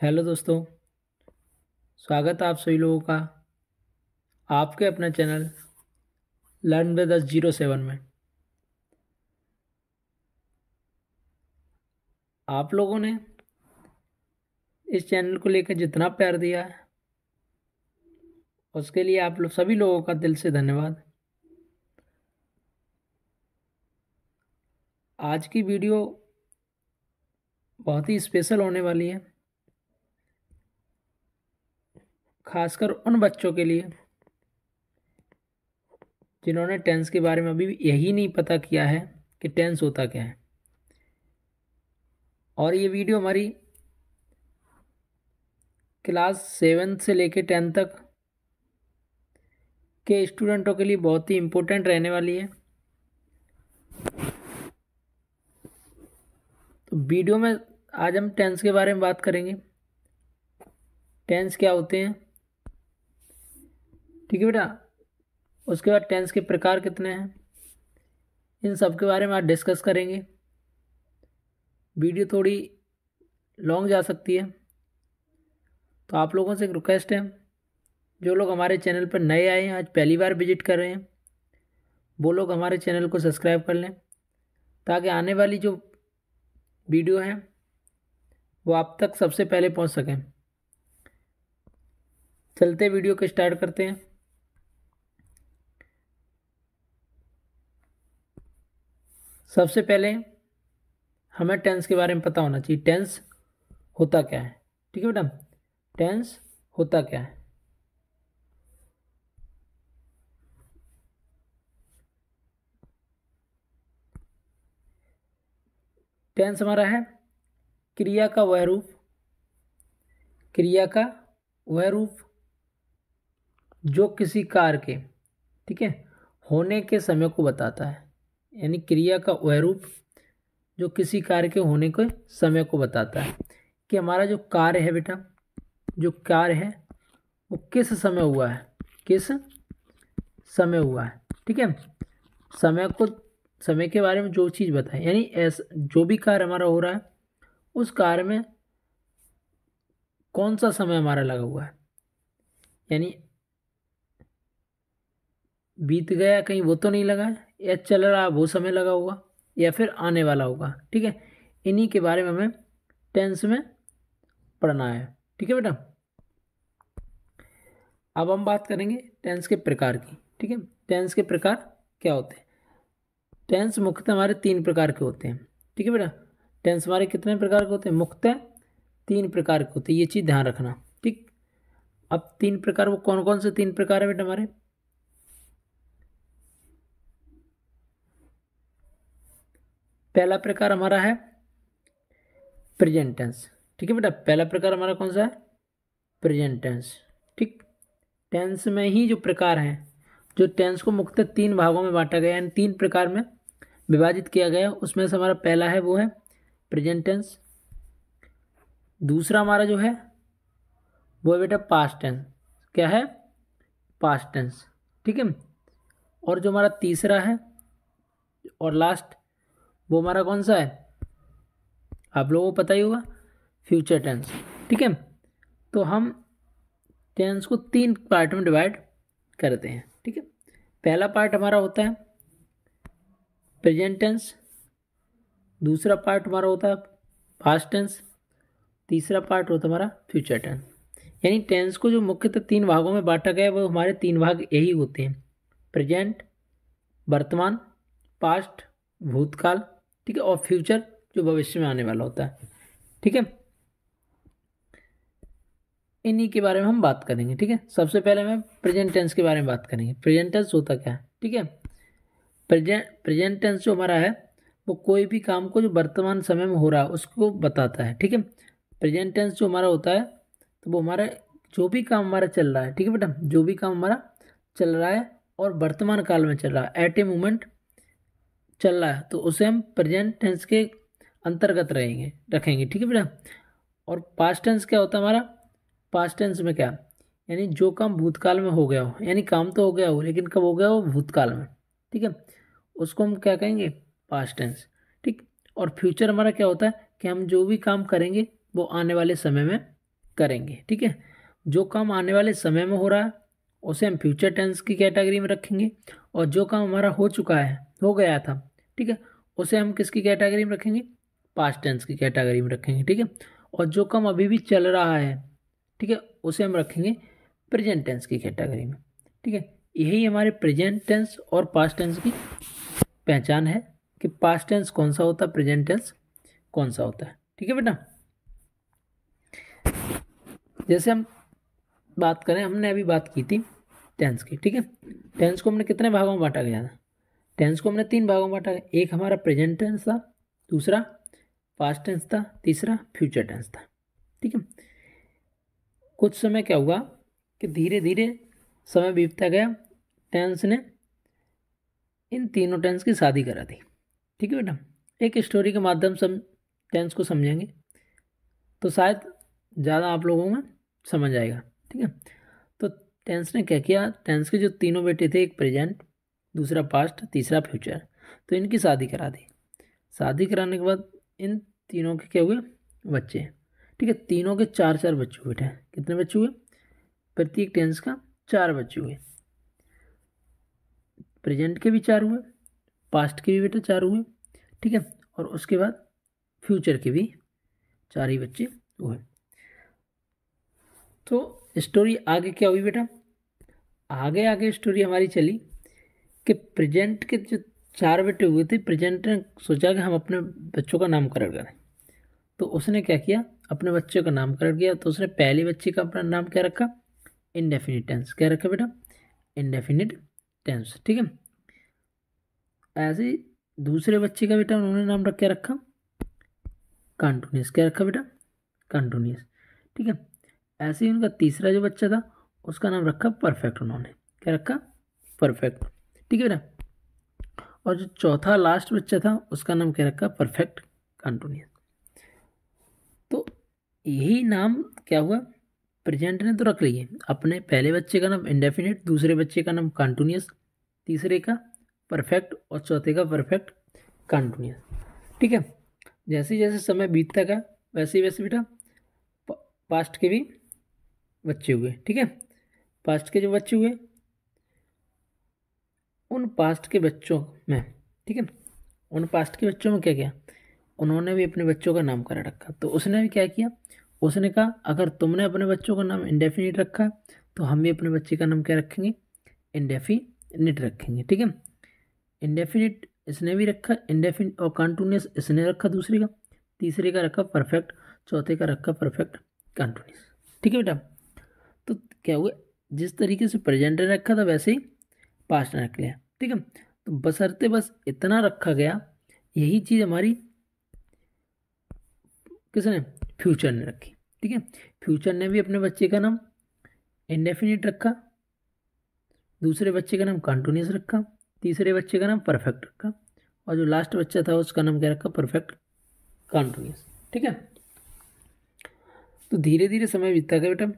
Hello दोस्तों। स्वागत है आप सभी लोगों का आपके अपने चैनल लर्न विद अस 07 में। आप लोगों ने इस चैनल को लेकर जितना प्यार दिया है उसके लिए आप लोग सभी लोगों का दिल से धन्यवाद। आज की वीडियो बहुत ही स्पेशल होने वाली है, खासकर उन बच्चों के लिए जिन्होंने टेंस के बारे में अभी यही नहीं पता किया है कि टेंस होता क्या है। और ये वीडियो हमारी क्लास 7 से लेकर 10 तक के स्टूडेंटों के लिए बहुत ही इम्पोर्टेंट रहने वाली है। तो वीडियो में आज हम टेंस के बारे में बात करेंगे। टेंस क्या होते हैं, ठीक है बेटा। उसके बाद टेंस के प्रकार कितने हैं, इन सब के बारे में आज डिस्कस करेंगे। वीडियो थोड़ी लॉन्ग जा सकती है, तो आप लोगों से एक रिक्वेस्ट है, जो लोग हमारे चैनल पर नए आए हैं, आज पहली बार विजिट कर रहे हैं, वो लोग हमारे चैनल को सब्सक्राइब कर लें ताकि आने वाली जो वीडियो है वो आप तक सबसे पहले पहुंच सकें। चलते वीडियो को स्टार्ट करते हैं। सबसे पहले हमें टेंस के बारे में पता होना चाहिए। टेंस होता क्या है, ठीक है बेटा। टेंस होता क्या है। टेंस हमारा है क्रिया का वह रूप, क्रिया का वह रूप जो किसी कार्य के, ठीक है, होने के समय को बताता है। यानी क्रिया का वह रूप जो किसी कार्य के होने के समय को बताता है कि हमारा जो कार्य है बेटा, जो कार्य है वो किस समय हुआ है, किस समय हुआ है, ठीक है। समय को, समय के बारे में जो चीज़ बताए, यानी ऐसा जो भी कार्य हमारा हो रहा है उस कार्य में कौन सा समय हमारा लगा हुआ है। यानी बीत गया कहीं वो तो नहीं लगा है, या चल रहा वो समय लगा होगा, या फिर आने वाला होगा, ठीक है। इन्हीं के बारे में हमें टेंस में पढ़ना है, ठीक है बेटा। अब हम बात करेंगे टेंस के प्रकार की, ठीक है। टेंस के प्रकार क्या होते हैं। टेंस मुख्यतः हमारे 3 प्रकार के होते हैं, ठीक है बेटा। टेंस हमारे कितने प्रकार के होते हैं, मुख्यतः 3 प्रकार के होते हैं, ये चीज़ ध्यान रखना, ठीक। अब 3 प्रकार, वो कौन कौन से 3 प्रकार है बेटा हमारे। पहला प्रकार हमारा है प्रेजेंट टेंस, ठीक है बेटा। पहला प्रकार हमारा कौन सा है, प्रेजेंट टेंस, ठीक। टेंस में ही जो प्रकार हैं, जो टेंस को मुख्यतः 3 भागों में बांटा गया है, यानी 3 प्रकार में विभाजित किया गया, उसमें से हमारा पहला है वो है प्रेजेंट टेंस। दूसरा हमारा जो है वो है बेटा पास्ट टेंस। क्या है, पास्ट टेंस, ठीक है। और जो हमारा तीसरा है और लास्ट, वो हमारा कौन सा है, आप लोगों को पता ही होगा, फ्यूचर टेंस, ठीक है। तो हम टेंस को 3 पार्ट में डिवाइड करते हैं, ठीक है। पहला पार्ट हमारा होता है प्रेजेंट टेंस, दूसरा पार्ट हमारा होता है पास्ट टेंस, तीसरा पार्ट होता है हमारा फ्यूचर टेंस। यानी टेंस को जो मुख्यतः 3 भागों में बांटा गया है वो हमारे 3 भाग यही होते हैं, प्रेजेंट वर्तमान, पास्ट भूतकाल, ठीक है, और फ्यूचर जो भविष्य में आने वाला होता है, ठीक है। इन्हीं के बारे में हम बात करेंगे, ठीक है। सबसे पहले हम प्रेजेंट टेंस के बारे में बात करेंगे। प्रेजेंट टेंस होता क्या है, ठीक है। प्रेजेंट टेंस जो हमारा है वो कोई भी काम को जो वर्तमान समय में हो रहा है उसको बताता है, ठीक है। प्रेजेंट टेंस जो हमारा होता है तो वो हमारा जो भी काम हमारा चल रहा है, ठीक है बेटा, जो भी काम हमारा चल रहा है और वर्तमान काल में चल रहा है, एट ए मोमेंट चल रहा है, तो उसे हम प्रेजेंट टेंस के अंतर्गत रखेंगे, ठीक है बेटा। और पास्ट टेंस क्या होता है हमारा, पास्ट टेंस में क्या, यानी जो काम भूतकाल में हो गया हो, यानी काम तो हो गया हो लेकिन कब हो गया हो, भूतकाल में, ठीक है, उसको हम क्या कहेंगे, पास्ट टेंस, ठीक। और फ्यूचर हमारा क्या होता है कि हम जो भी काम करेंगे वो आने वाले समय में करेंगे। ठीक है, जो काम आने वाले समय में हो रहा है उसे हम फ्यूचर टेंस की कैटेगरी में रखेंगे, और जो काम हमारा हो चुका है, हो गया था, ठीक है, उसे हम किसकी कैटेगरी में रखेंगे, पास्ट टेंस की कैटेगरी में रखेंगे। ठीक है, और जो काम अभी भी चल रहा है, ठीक है, उसे हम रखेंगे प्रेजेंट टेंस की कैटेगरी में। ठीक है, यही हमारे प्रेजेंट टेंस और पास्ट टेंस की पहचान है कि पास्ट टेंस कौन सा होता है, प्रेजेंट टेंस कौन सा होता है। ठीक है बेटा, जैसे हम बात करें, हमने अभी बात की थी टेंस की। ठीक है, टेंस को हमने कितने भागों में बांटा गया था, टेंस को हमने 3 भागों में बांटा गया। एक हमारा प्रेजेंट टेंस था, दूसरा पास्ट टेंस था, तीसरा फ्यूचर टेंस था। ठीक है, कुछ समय क्या हुआ कि धीरे धीरे समय बीतता गया, टेंस ने इन तीनों टेंस की शादी करा दी। ठीक है बेटा, एक स्टोरी के माध्यम से हम टेंस को समझेंगे तो शायद ज़्यादा आप लोगों में समझ आएगा। ठीक है, तो टेंस ने क्या किया, टेंस के जो तीनों बेटे थे, एक प्रेजेंट, दूसरा पास्ट, तीसरा फ्यूचर, तो इनकी शादी करा दी। शादी कराने के बाद इन तीनों के क्या हुए, बच्चे। ठीक है, तीनों के 4 बच्चे हुए बेटा। कितने बच्चे हुए, प्रत्येक टेंस का 4 बच्चे हुए। प्रेजेंट के भी 4 हुए, पास्ट के भी बेटा 4 हुए। ठीक है, और उसके बाद फ्यूचर के भी 4 ही बच्चे हुए। तो स्टोरी आगे क्या हुई बेटा, आगे आगे स्टोरी हमारी चली कि प्रेजेंट के जो 4 बेटे हुए थे, प्रेजेंट ने सोचा कि हम अपने बच्चों का नामकरण करें। तो उसने क्या किया, अपने बच्चे का नामकरण किया। तो उसने पहले बच्चे का अपना नाम क्या रखा, इंडेफिनिट टेंस। क्या रखा बेटा, इंडेफिनिट टेंस। ठीक है, ऐसे ही दूसरे बच्चे का बेटा उन्होंने नाम क्या रखा, कंटिन्यूस। क्या रखा बेटा, कंटिन्यूस। ठीक है, ऐसे ही उनका तीसरा जो बच्चा था उसका नाम रखा परफेक्ट। उन्होंने क्या रखा, परफेक्ट। ठीक है बेटा, और जो चौथा लास्ट बच्चा था उसका नाम क्या रखा, परफेक्ट कंटिन्यूस। तो यही नाम क्या हुआ, प्रेजेंट ने तो रख लिए अपने पहले बच्चे का नाम इंडेफिनिट, दूसरे बच्चे का नाम कंटिन्यूस, तीसरे का परफेक्ट और चौथे का परफेक्ट कंटिन्यूस। ठीक है, जैसे जैसे समय बीतता गया वैसे ही वैसे बेटा पास्ट के भी बच्चे हुए। ठीक है, पास्ट के जो बच्चे हुए, उन पास्ट के बच्चों में, ठीक है, उन पास्ट के बच्चों में क्या किया, उन्होंने भी अपने बच्चों का नामकरण रखा। तो उसने भी क्या किया, उसने कहा अगर तुमने अपने बच्चों का नाम इंडेफिनिट रखा तो हम भी अपने बच्चे का नाम क्या रखेंगे, इंडेफिनिट रखेंगे। ठीक है, इंडेफिनिट इसने भी रखा, इंडेफिनिट और कंटिन्यूस इसने रखा दूसरे का, तीसरे का रखा परफेक्ट, चौथे का रखा परफेक्ट कंटिन्यूस। ठीक है बेटा, तो क्या हुआ, जिस तरीके से प्रेजेंट ने रखा था वैसे ही पास्ट ने रख लिया। ठीक है, तो बशर्ते बस इतना रखा गया, यही चीज़ हमारी किसने, फ्यूचर ने रखी। ठीक है, फ्यूचर ने भी अपने बच्चे का नाम इंडेफिनिट रखा, दूसरे बच्चे का नाम कंटिन्यूस रखा, तीसरे बच्चे का नाम परफेक्ट रखा, और जो लास्ट बच्चा था उसका नाम क्या रखा, परफेक्ट कंटिन्यूस। ठीक है, तो धीरे धीरे समय बीतता गया बेटा।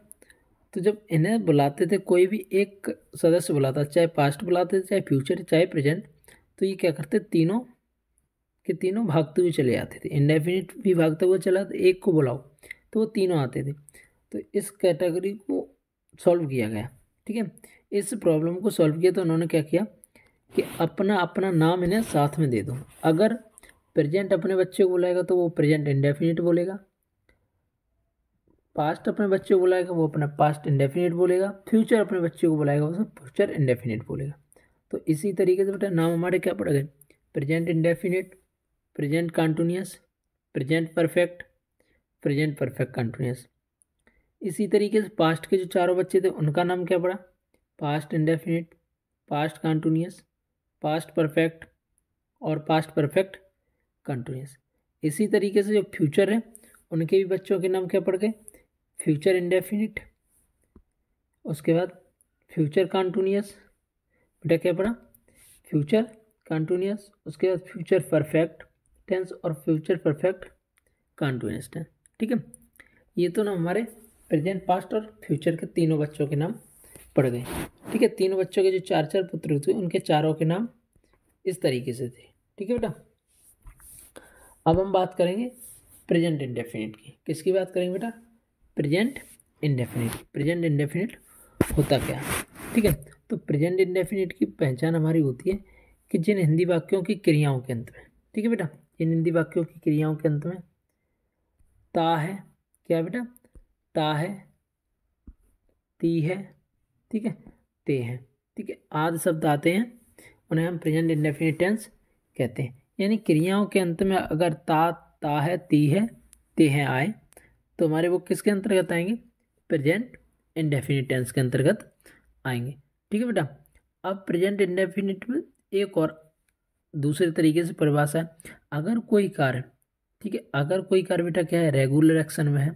तो जब इन्हें बुलाते थे, कोई भी एक सदस्य बुलाता, चाहे पास्ट बुलाते थे, चाहे फ्यूचर, चाहे प्रेजेंट, तो ये क्या करते, तीनों के तीनों भागते हुए चले आते थे। इंडेफिनिट भी भागता हुआ चला, एक को बुलाओ तो वो तीनों आते थे। तो इस कैटेगरी को सॉल्व किया गया। ठीक है, इस प्रॉब्लम को सॉल्व किया तो उन्होंने क्या किया कि अपना अपना नाम इन्हें साथ में दे दो। अगर प्रेजेंट अपने बच्चे को बुलाएगा तो वो प्रेजेंट इंडेफिनिट बोलेगा, पास्ट अपने बच्चे को बुलाएगा वो अपना पास्ट इंडेफिनिट बोलेगा, फ्यूचर अपने बच्चे को बुलाएगा वो सब फ्यूचर इंडेफिनिट बोलेगा। तो इसी तरीके से बेटा नाम हमारे क्या पड़ गए, present indefinite, present continuous, present perfect, present perfect continuous. इसी तरीके से पास्ट के जो 4 बच्चे थे उनका नाम क्या पड़ा, past indefinite, past continuous, past perfect और पास्ट परफेक्ट कंटिन्यूस। इसी तरीके से जो फ्यूचर है उनके भी बच्चों के नाम क्या पड़ गए, फ्यूचर इंडेफिनिट, उसके बाद फ्यूचर कंटिन्यूस, बेटा क्या पड़ा, फ्यूचर कंटिन्यूस, उसके बाद फ्यूचर परफेक्ट टेंस और फ्यूचर परफेक्ट कंटिन्यूस टेंस। ठीक है, ये तो ना हमारे प्रेजेंट, पास्ट और फ्यूचर के तीनों बच्चों के नाम पड़ गए। ठीक है, तीनों बच्चों के जो 4 पुत्र थे उनके चारों के नाम इस तरीके से थे। ठीक है बेटा, अब हम बात करेंगे प्रेजेंट इंडेफिनिट की। किसकी बात करेंगे बेटा, प्रेजेंट इंडेफिनिट। प्रेजेंट इंडेफिनिट होता क्या है, ठीक है। तो प्रेजेंट इंडेफिनिट की पहचान हमारी होती है कि जिन हिंदी वाक्यों की क्रियाओं के अंत में, ठीक है बेटा, जिन हिंदी वाक्यों की क्रियाओं के अंत में ता है, क्या बेटा, ता है, ती है, ठीक है, ते है, ठीक है, आदि शब्द आते हैं, उन्हें हम प्रेजेंट इंडेफिनिट टेंस कहते हैं। यानी क्रियाओं के अंत में अगर ता है, ती है, ते है आए तो हमारे वो किसके अंतर्गत आएंगे, प्रेजेंट इंडेफिनिट टेंस के अंतर्गत आएंगे, ठीक है बेटा। अब प्रेजेंट इंडेफिनिट में एक और दूसरे तरीके से परिभाषा है, अगर कोई कार्य, ठीक है, अगर कोई कार्य बेटा क्या है, रेगुलर एक्शन में है,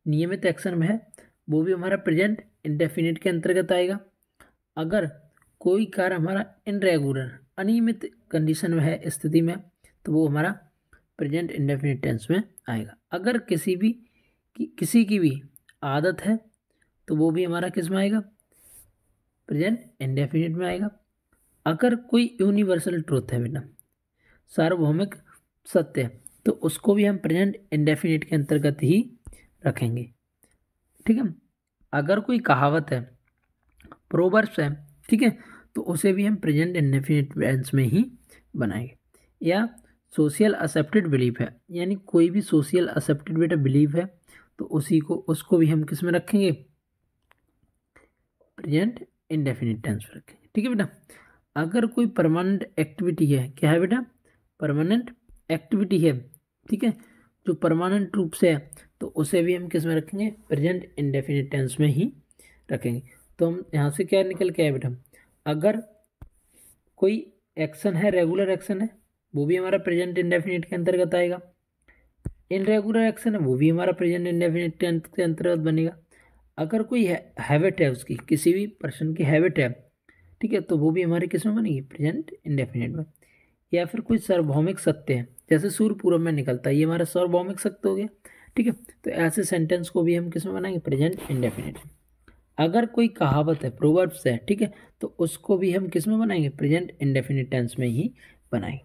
नियमित एक्शन में है, वो भी हमारा प्रेजेंट इंडेफिनिट के अंतर्गत आएगा। अगर कोई कार्य हमारा इनरेगुलर, अनियमित कंडीशन में है, स्थिति में, तो वो हमारा प्रेजेंट इंडेफिनिट टेंस में आएगा। अगर किसी की भी आदत है तो वो भी हमारा किस में आएगा, प्रेजेंट इंडेफिनिट में आएगा। अगर कोई यूनिवर्सल ट्रूथ है बेटा, सार्वभौमिक सत्य है, तो उसको भी हम प्रेजेंट इंडेफिनिट के अंतर्गत ही रखेंगे, ठीक है। अगर कोई कहावत है, प्रोवर्ब्स है, ठीक है, तो उसे भी हम प्रेजेंट इंडेफिनिट टेंस में ही बनाएंगे। या सोशल एक्सेप्टेड बिलीफ है, यानी कोई भी सोशल एक्सेप्टेड बेटा बिलीफ है, तो उसको भी हम किस में रखेंगे, प्रेजेंट इंडेफिनिट टेंस में रखेंगे, ठीक है बेटा। अगर कोई परमानेंट एक्टिविटी है, क्या है बेटा, परमानेंट एक्टिविटी है, ठीक है, जो परमानेंट रूप से है, तो उसे भी हम किस में रखेंगे, प्रेजेंट इंडेफिनिट टेंस में ही रखेंगे। तो हम यहाँ से क्या निकल के आए बेटा, अगर कोई एक्शन है, रेगुलर एक्शन है, वो भी हमारा प्रेजेंट इंडेफिनिट के अंतर्गत आएगा। इनरेगुलर एक्शन है, वो भी हमारा प्रेजेंट इंडेफिनिट टेंस के अंतर्गत बनेगा। अगर कोई हैबिट है, उसकी किसी भी पर्सन की हैबिट है, ठीक है, तो वो भी हमारे किस में बनेगी, प्रेजेंट इंडेफिनिट में। या फिर कोई सार्वभौमिक सत्य है, जैसे सूर्य पूरब में निकलता है, ये हमारा सार्वभौमिक सत्य हो गया, ठीक है। तो ऐसे सेंटेंस को भी हम किस में बनाएंगे, प्रेजेंट इंडेफिनिट। अगर कोई कहावत है, प्रोवर्ब्स है, ठीक है, तो उसको भी हम किस में बनाएंगे, प्रेजेंट इंडेफिनिट टेंस में ही बनाएंगे।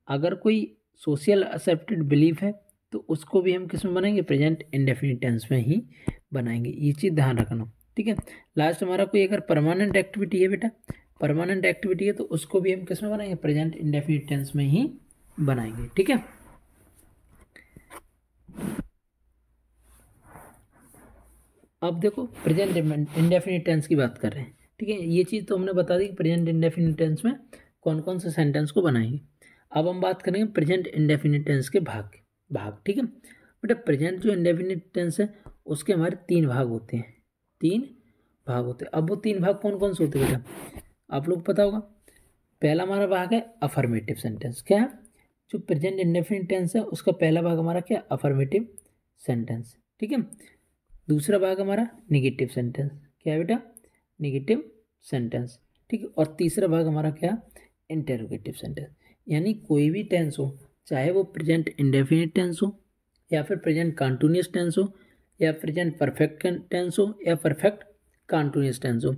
अगर कोई सोशल एक्सेप्टेड बिलीफ है, तो उसको भी हम किस में बनाएंगे, प्रेजेंट इंडेफिनिट टेंस में ही बनाएंगे। ये चीज़ ध्यान रखना, ठीक है। लास्ट हमारा कोई अगर परमानेंट एक्टिविटी है बेटा, परमानेंट एक्टिविटी है, तो उसको भी हम किस में बनाएंगे, प्रेजेंट इंडेफिनिट टेंस में ही बनाएंगे, ठीक है। अब देखो प्रेजेंट इंडेफिनिट टेंस की बात कर रहे हैं, ठीक है। ये चीज़ तो हमने बता दी कि प्रेजेंट इंडेफिनिट टेंस में कौन कौन से सेंटेंस को बनाएंगे। अब हम बात करेंगे प्रेजेंट इंडेफिनिट टेंस के भाग, ठीक है बेटा। प्रेजेंट जो इंडेफिनिट टेंस है, उसके हमारे 3 भाग होते हैं, 3 भाग होते हैं। अब वो 3 भाग कौन कौन से होते हैं बेटा, आप लोग पता होगा। पहला हमारा भाग है अफर्मेटिव सेंटेंस, क्या है, जो प्रेजेंट इंडेफिनिट टेंस है उसका पहला भाग हमारा क्या, अफर्मेटिव सेंटेंस, ठीक है। दूसरा भाग हमारा निगेटिव सेंटेंस, क्या है बेटा, निगेटिव सेंटेंस, ठीक है। और तीसरा भाग हमारा क्या, इंटेरोगेटिव सेंटेंस। यानी कोई भी टेंस हो, चाहे वो प्रेजेंट इंडेफिनिट टेंस हो, या फिर प्रेजेंट कंटिन्यूअस टेंस हो, या प्रेजेंट परफेक्ट टेंस हो, या परफेक्ट कंटिन्यूअस टेंस हो,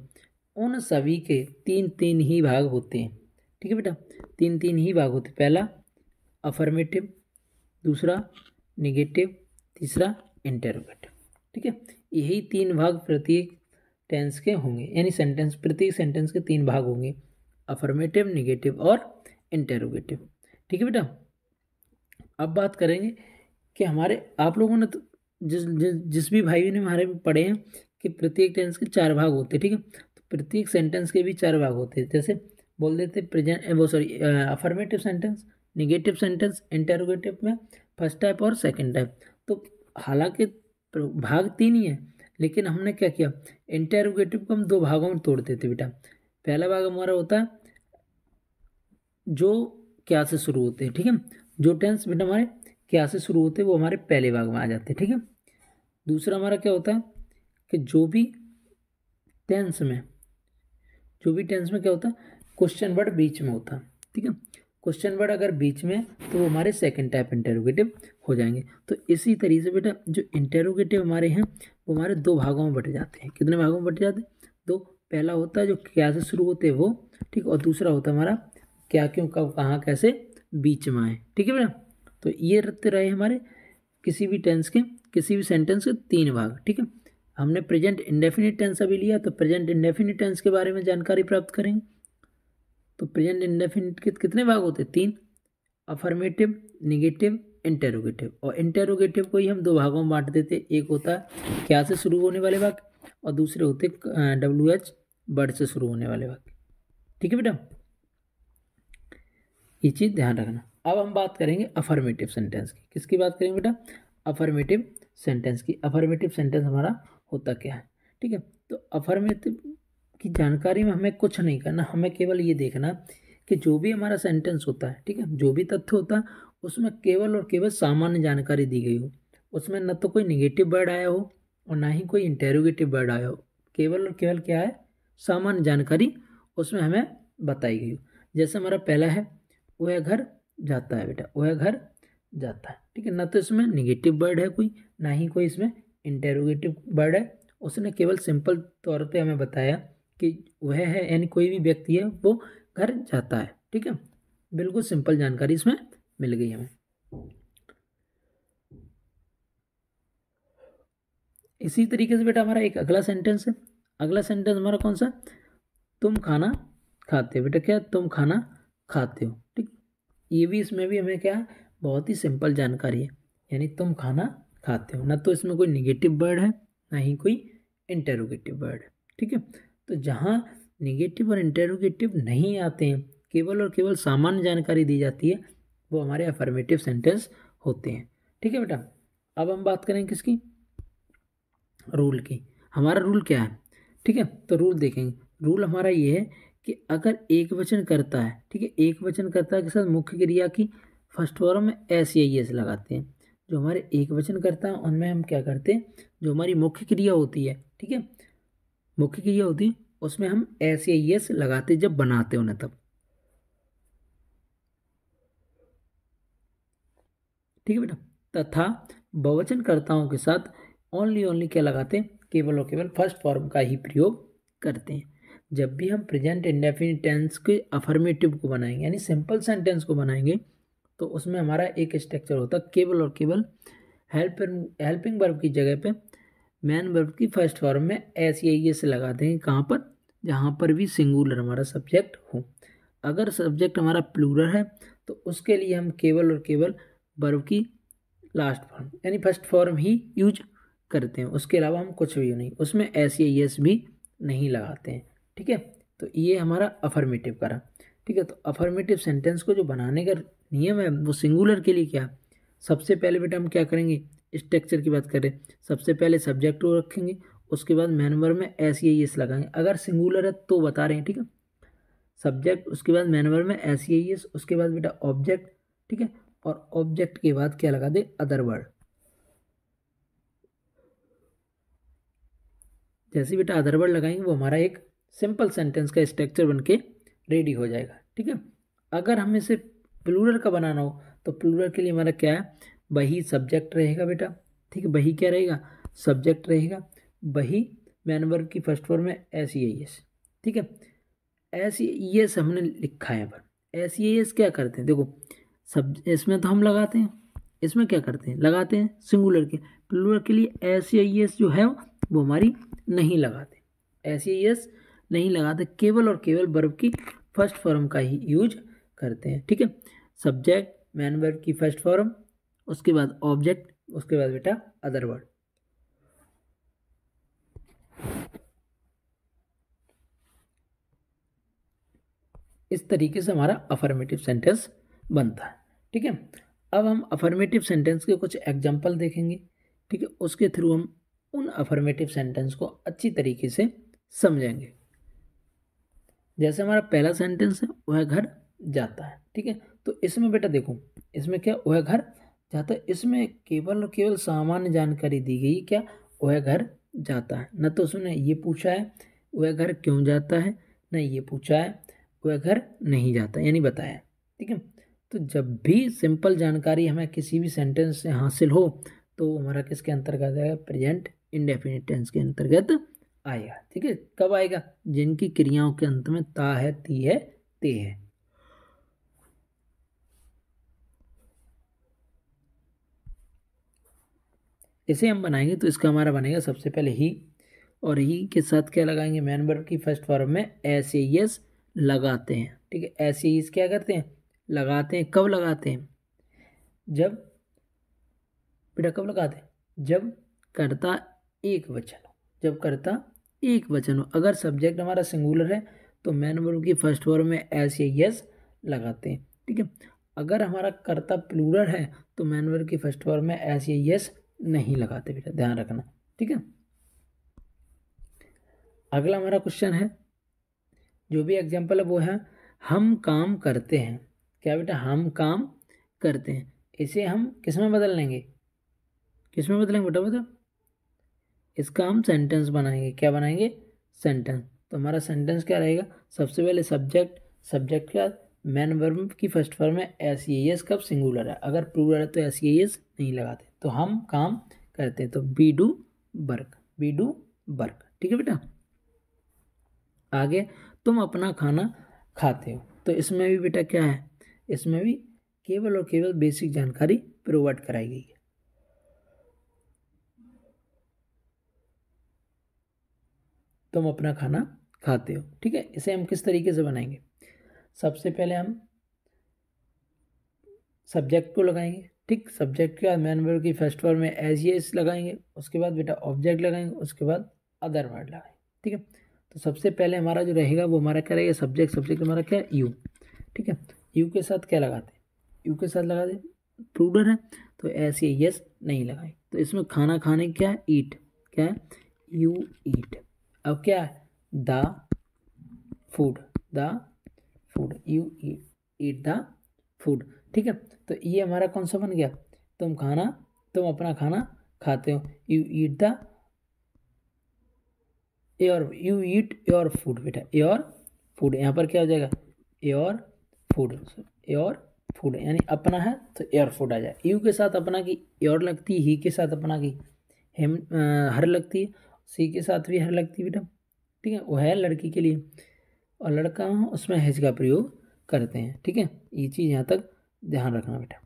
उन सभी के 3 ही भाग होते हैं, ठीक है बेटा। 3 ही भाग होते हैं। पहला अफर्मेटिव, दूसरा निगेटिव, तीसरा इंटेरोगेटिव, ठीक है। यही 3 भाग प्रत्येक टेंस के होंगे, यानी प्रत्येक सेंटेंस के 3 भाग होंगे, अफर्मेटिव, निगेटिव और इंटेरोगेटिव, ठीक है बेटा। अब बात करेंगे कि हमारे आप लोगों ने तो जिस भी भाई ने हमारे में पढ़े हैं कि प्रत्येक टेंस के 4 भाग होते हैं, ठीक है। तो प्रत्येक सेंटेंस के भी 4 भाग होते हैं, जैसे बोल देते affirmative sentence, negative sentence, interrogative में फर्स्ट टाइप और सेकंड टाइप। तो हालांकि भाग 3 ही है, लेकिन हमने क्या किया, इंटेरोगेटिव को हम 2 भागों में तोड़ देते बेटा। पहला भाग हमारा होता है जो क्या से शुरू होते हैं, ठीक है। जो टेंस बेटा हमारे क्या से शुरू होते हैं वो हमारे पहले भाग में आ जाते हैं, ठीक है। दूसरा हमारा क्या होता है कि जो भी टेंस में क्या होता है, क्वेश्चन वर्ड बीच में होता है, ठीक है। क्वेश्चन वर्ड अगर बीच में तो वो हमारे सेकंड टाइप इंटेरोगेटिव हो जाएंगे। तो इसी तरीके से बेटा जो इंटेरोगेटिव हमारे हैं वो हमारे 2 भागों में बट जाते हैं। कितने भागों में बट जाते हैं, 2। पहला होता है जो क्या से शुरू होते हैं वो, ठीक, और दूसरा होता है हमारा क्या, क्यों, कब, कहाँ, कैसे बीच में आए, ठीक है बेटा। तो ये रहे हमारे किसी भी टेंस के किसी भी सेंटेंस के 3 भाग। ठीक है, हमने प्रेजेंट इंडेफिनिट टेंस अभी लिया, तो प्रेजेंट इंडेफिनिट टेंस के बारे में जानकारी प्राप्त करेंगे। तो प्रेजेंट इंडेफिनिट के कितने भाग होते हैं? 3, अफर्मेटिव, निगेटिव, इंटेरोगेटिव। और इंटेरोगेटिव को ही हम 2 भागों में बांट देते, एक होता है क्या से शुरू होने वाले वाक्य और दूसरे होते WH वर्ड से शुरू होने वाले वाक्य। ठीक है बेटा, ये चीज़ ध्यान रखना। अब हम बात करेंगे अफर्मेटिव सेंटेंस की। किसकी बात करेंगे बेटा? अफर्मेटिव सेंटेंस की। अफर्मेटिव सेंटेंस हमारा होता क्या है? ठीक है, तो अफर्मेटिव की जानकारी में हमें कुछ नहीं करना, हमें केवल ये देखना कि जो भी हमारा सेंटेंस होता है, ठीक है, जो भी तथ्य होता है उसमें केवल और केवल सामान्य जानकारी दी गई हो। उसमें न तो कोई निगेटिव वर्ड आया हो और ना ही कोई इंटेरोगेटिव वर्ड आया हो। केवल और केवल क्या है? सामान्य जानकारी उसमें हमें बताई गई हो। जैसे हमारा पहला है, वह घर जाता है बेटा, वह घर जाता है। ठीक है, ना तो इसमें निगेटिव वर्ड है कोई, ना ही कोई इसमें इंटेरोगेटिव वर्ड है। उसने केवल सिंपल तौर पे हमें बताया कि वह है, यानी कोई भी व्यक्ति है, वो घर जाता है। ठीक है, बिल्कुल सिंपल जानकारी इसमें मिल गई हमें। इसी तरीके से बेटा हमारा एक अगला सेंटेंस है। अगला सेंटेंस हमारा कौन सा? तुम खाना खाते हो। बेटा क्या? तुम खाना खाते हो। ठीक, ये भी, इसमें भी हमें क्या, बहुत ही सिंपल जानकारी है, यानी तुम खाना खाते हो। ना तो इसमें कोई निगेटिव वर्ड है, ना ही कोई इंटेरोगेटिव वर्ड है। ठीक है, तो जहाँ निगेटिव और इंटेरोगेटिव नहीं आते हैं, केवल और केवल सामान्य जानकारी दी जाती है, वो हमारे अफर्मेटिव सेंटेंस होते हैं। ठीक है बेटा, अब हम बात करें किसकी? रूल की। हमारा रूल क्या है? ठीक है, तो रूल देखेंगे। रूल हमारा ये है कि अगर एक वचन करता है, ठीक है, एक वचन करता के साथ मुख्य क्रिया की फर्स्ट फॉर्म में एस या एस लगाते हैं। जो हमारे एक वचन करता है उनमें हम क्या करते हैं, जो हमारी मुख्य क्रिया होती है, ठीक है, मुख्य क्रिया होती है, उसमें हम एस या एस लगाते जब बनाते उन्हें तब। ठीक है बेटा, तथा बहुवचनकर्ताओं के साथ ओनली क्या लगाते हैं? केवल और केवल फर्स्ट फॉर्म का ही प्रयोग करते हैं। जब भी हम प्रेजेंट इंडेफिनिट टेंस के अफर्मेटिव को बनाएंगे, यानी सिंपल सेंटेंस को बनाएंगे, तो उसमें हमारा एक स्ट्रक्चर होता है, केवल और केवल हेल्पिंग वर्ब की जगह पे मैन वर्ब की फर्स्ट फॉर्म में एस या एस लगा देंगे। कहाँ पर? जहाँ पर भी सिंगुलर हमारा सब्जेक्ट हो। अगर सब्जेक्ट हमारा प्लूरल है तो उसके लिए हम केवल और केवल वर्ब की लास्ट फॉर्म यानी फर्स्ट फॉर्म ही यूज करते हैं। उसके अलावा हम कुछ भी नहीं, उसमें एस या एस भी नहीं लगाते हैं। ठीक है, तो ये हमारा अफर्मेटिव करा। ठीक है, तो अफर्मेटिव सेंटेंस को जो बनाने का नियम है वो सिंगुलर के लिए क्या? सबसे पहले बेटा हम क्या करेंगे? स्ट्रक्चर की बात करें, सबसे पहले सब्जेक्ट को रखेंगे, उसके बाद मैन वर्ब में एस या एस लगाएंगे। अगर सिंगुलर है तो बता रहे हैं, ठीक है, सब्जेक्ट, उसके बाद मैन वर्ब में एस या एस, उसके बाद बेटा ऑब्जेक्ट। ठीक है, और ऑब्जेक्ट के बाद क्या लगा दे? Other word. जैसे बेटा अदर वर्ड लगाएंगे वो हमारा एक सिंपल सेंटेंस का स्ट्रक्चर बन के रेडी हो जाएगा। ठीक है, अगर हमें इसे प्लूरल का बनाना हो तो प्लूरल के लिए हमारा क्या है? वही सब्जेक्ट रहेगा बेटा। ठीक है, वही क्या रहेगा? सब्जेक्ट रहेगा। वही मैन वर्ब की फर्स्ट फॉर्म में एस या एस। ठीक है, एस या एस हमने लिखा है यहाँ पर। एस या एस क्या करते हैं? देखो, सब इसमें तो हम लगाते हैं, इसमें क्या करते हैं? लगाते हैं सिंगुलर के। प्लूरल के लिए एस या एस जो है वो हमारी नहीं लगाते, एस या एस नहीं लगाते, केवल और केवल वर्ब की फर्स्ट फॉर्म का ही यूज करते हैं। ठीक है, सब्जेक्ट, मैन वर्ब की फर्स्ट फॉर्म, उसके बाद ऑब्जेक्ट, उसके बाद बेटा अदर वर्ड। इस तरीके से हमारा अफर्मेटिव सेंटेंस बनता है। ठीक है, अब हम अफर्मेटिव सेंटेंस के कुछ एग्जाम्पल देखेंगे। ठीक है, उसके थ्रू हम उन अफर्मेटिव सेंटेंस को अच्छी तरीके से समझेंगे। जैसे हमारा पहला सेंटेंस है, वह घर जाता है। ठीक है, तो इसमें बेटा देखो, इसमें क्या? वह घर जाता है। इसमें केवल और केवल सामान्य जानकारी दी गई, क्या? वह घर जाता है। न तो उसने ये पूछा है वह घर क्यों जाता है, न ये पूछा है वह घर नहीं जाता, यानी बताया। ठीक है, तो जब भी सिंपल जानकारी हमें किसी भी सेंटेंस से हासिल हो तो हमारा किसके अंतर्गत आएगा? प्रेजेंट इंडेफिनिट टेंस के अंतर्गत आएगा। ठीक है, कब आएगा? जिनकी क्रियाओं के अंत में ता है, ती है, ते है। इसे हम बनाएंगे तो इसका हमारा बनेगा सबसे पहले ही, और ही के साथ क्या लगाएंगे, मेन वर्ब की फर्स्ट फॉर्म में एस ए एस लगाते हैं। ठीक है, एस ए एस क्या करते हैं, लगाते हैं। कब लगाते हैं, जब बेटा कब लगाते हैं, जब कर्ता एक वचन हो, जब कर्ता एक वचन हो। अगर सब्जेक्ट हमारा सिंगुलर है तो मेन वर्ब की फर्स्ट फॉर्म में एस या यस लगाते हैं। ठीक है, अगर हमारा कर्ता प्लूरल है तो मेन वर्ब की फर्स्ट फॉर्म में एस या यस नहीं लगाते, बेटा ध्यान रखना। ठीक है, अगला हमारा क्वेश्चन है, जो भी एग्जाम्पल है वो है हम काम करते हैं। क्या बेटा, हम काम करते हैं। इसे हम किस में बदल लेंगे, किस में बदलेंगे बेटा बता, इसका हम सेंटेंस बनाएंगे। क्या बनाएंगे, सेंटेंस। तो हमारा सेंटेंस क्या रहेगा, सबसे पहले सब्जेक्ट, सब्जेक्ट के बाद मेन वर्ब की फर्स्ट फॉर्म में एस ई एस कब सिंगुलर है, अगर प्लूरल है तो एस ई एस नहीं लगाते। तो हम काम करते हैं तो we do work, we do work. ठीक है बेटा, आगे तुम अपना खाना खाते हो। तो इसमें भी बेटा क्या है, इसमें भी केवल और केवल बेसिक जानकारी प्रोवाइड कराई गई है। तुम अपना खाना खाते हो। ठीक है, इसे हम किस तरीके से बनाएंगे, सबसे पहले हम सब्जेक्ट को लगाएंगे। ठीक, सब्जेक्ट के बाद मेन वर्ब की फर्स्ट फॉर्म में एज एस लगाएंगे, उसके बाद बेटा ऑब्जेक्ट लगाएंगे, उसके बाद अदर वर्ड लगाएंगे। ठीक है, तो सबसे पहले हमारा जो रहेगा वो हमारा क्या रहेगा, सब्जेक्ट। सब्जेक्ट हमारा क्या है, यू। ठीक है, यू के साथ क्या लगाते हैं, यू के साथ लगा दे, प्लूरल है तो एस या यस नहीं लगाए। तो इसमें खाना खाने क्या है, ईट। क्या है, यू ईट। अब क्या है, the food, the food, you eat the food. ठीक है, तो ये हमारा कौन सा बन गया, तुम खाना, तुम अपना खाना खाते हो, you eat the your, you eat your food. बेटा योर फूड, यहाँ पर क्या हो जाएगा, योर फूड, योर फूड यानी अपना है तो योर फूड आ जाए। यू के साथ अपना की योर लगती है, ही के साथ अपना की हिम हर लगती है, सी के साथ भी हर लगती है बेटा। ठीक है, वो है लड़की के लिए, और लड़का उसमें हैज का प्रयोग करते हैं। ठीक है, ये चीज़ यहाँ तक ध्यान रखना बेटा।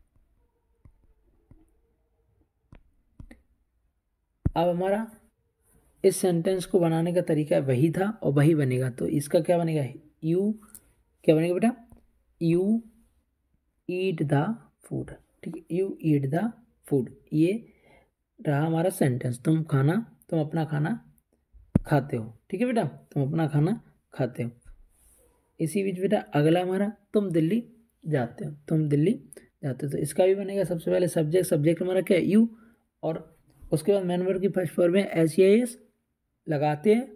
अब हमारा इस सेंटेंस को बनाने का तरीका वही था और वही बनेगा। तो इसका क्या बनेगा, यू क्या बनेगा बेटा, यू ईट द फूड। ठीक है, यू ईट द फूड, ये रहा हमारा सेंटेंस। तुम खाना, तुम अपना खाना खाते हो। ठीक है बेटा, तुम अपना खाना खाते हो। इसी बीच बेटा अगला हमारा, तुम दिल्ली जाते हो, तुम दिल्ली जाते हो। तो इसका भी बनेगा सबसे पहले सब्जेक्ट, सब्जेक्ट हमारा क्या है, यू, और उसके बाद मेन वर्ब की फर्स्ट फॉर्म में एस या एस लगाते हैं,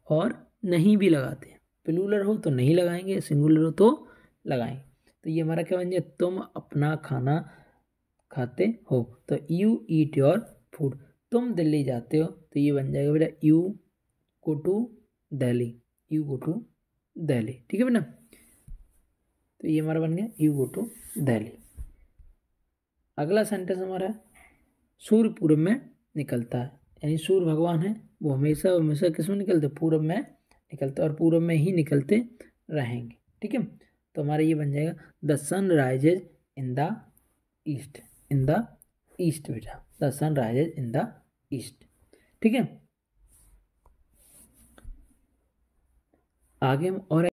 और नहीं भी लगाते हैं। प्लूरल हो तो नहीं लगाएंगे, सिंगुलर हो तो लगाएंगे। तो ये हमारा क्या बन जाए, तुम अपना खाना खाते हो। तो यू ईट योर फूड, तुम दिल्ली जाते हो तो ये बन जाएगा बेटा you go to Delhi, you go to Delhi. ठीक है बेटा, तो ये हमारा बन गया यू गो टू दिल्ली। अगला सेंटेंस हमारा है, सूर्य पूर्व में निकलता है। यानी सूर्य भगवान है, वो हमेशा हमेशा किस में निकलते, पूर्व में निकलते, और पूर्व में ही निकलते रहेंगे। ठीक है, तो हमारा ये बन जाएगा the sun rises in the east, in the east बेटा, the sun rises in the east. ठीक है, आगे हम और